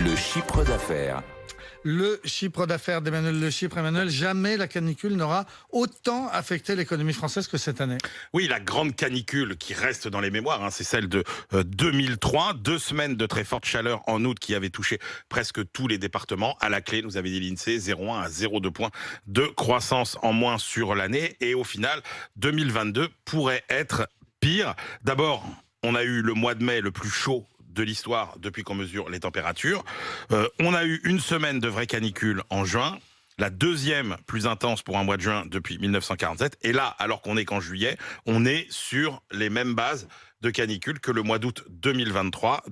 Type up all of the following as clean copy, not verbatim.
Le chiffre d'affaires. Le chiffre d'affaires d'Emmanuel Le Chypre. Emmanuel, jamais la canicule n'aura autant affecté l'économie française que cette année. Oui, la grande canicule qui reste dans les mémoires, c'est celle de 2003. 2 semaines de très forte chaleur en août qui avait touché presque tous les départements. À la clé, nous avait dit l'INSEE, 0,1 à 0,2 points de croissance en moins sur l'année. Et au final, 2022 pourrait être pire. D'abord, on a eu le mois de mai le plus chaud de l'histoire depuis qu'on mesure les températures. On a eu une semaine de vraie canicule en juin, la deuxième plus intense pour un mois de juin depuis 1947. Et là, alors qu'on est qu'en juillet, on est sur les mêmes bases de canicule que le mois d'août 2003,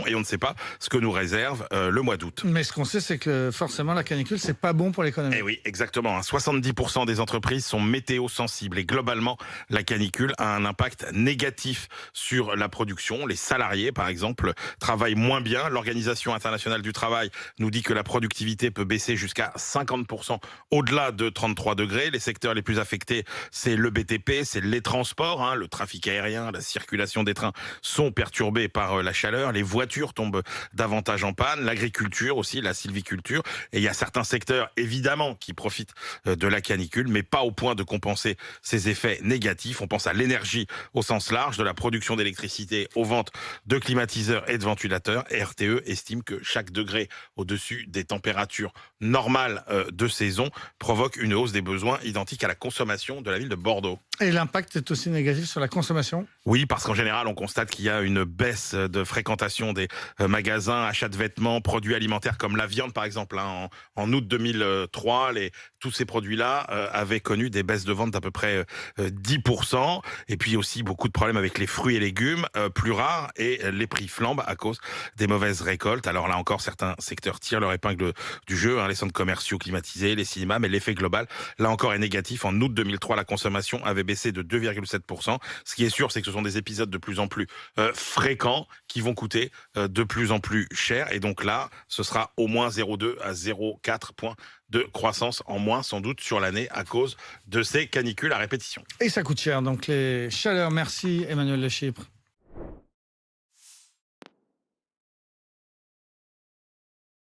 et on ne sait pas ce que nous réserve le mois d'août. Mais ce qu'on sait, c'est que forcément, la canicule, c'est pas bon pour l'économie. Eh oui, exactement. 70% des entreprises sont météo-sensibles et globalement, la canicule a un impact négatif sur la production. Les salariés, par exemple, travaillent moins bien. L'Organisation internationale du travail nous dit que la productivité peut baisser jusqu'à 50% au-delà de 33 degrés. Les secteurs les plus affectés, c'est le BTP, c'est les transports, le trafic aérien, la circulation des trains sont perturbés par la chaleur. Les voitures tombent davantage en panne. L'agriculture aussi, la sylviculture. Et il y a certains secteurs, évidemment, qui profitent de la canicule, mais pas au point de compenser ces effets négatifs. On pense à l'énergie au sens large, de la production d'électricité aux ventes de climatiseurs et de ventilateurs. RTE estime que chaque degré au-dessus des températures normales de saison provoque une hausse des besoins identique à la consommation de la ville de Bordeaux. Et l'impact est aussi négatif sur la consommation ? Oui, parce qu'en général, on constate qu'il y a une baisse de fréquentation des magasins, achats de vêtements, produits alimentaires comme la viande, par exemple. En août 2003, tous ces produits-là avaient connu des baisses de vente d'à peu près 10%. Et puis aussi beaucoup de problèmes avec les fruits et légumes, plus rares, et les prix flambent à cause des mauvaises récoltes. Alors là encore, certains secteurs tirent leur épingle du jeu, les centres commerciaux climatisés, les cinémas, mais l'effet global, là encore, est négatif. En août 2003, la consommation avait baissé de 2,7%. Ce qui est sûr, c'est que ce sont des épisodes de plus en plus fréquents qui vont coûter de plus en plus cher. Et donc là, ce sera au moins 0,2 à 0,4 points de croissance en moins, sans doute, sur l'année à cause de ces canicules à répétition. Et ça coûte cher, donc les chaleurs. Merci Emmanuel Le Chypre.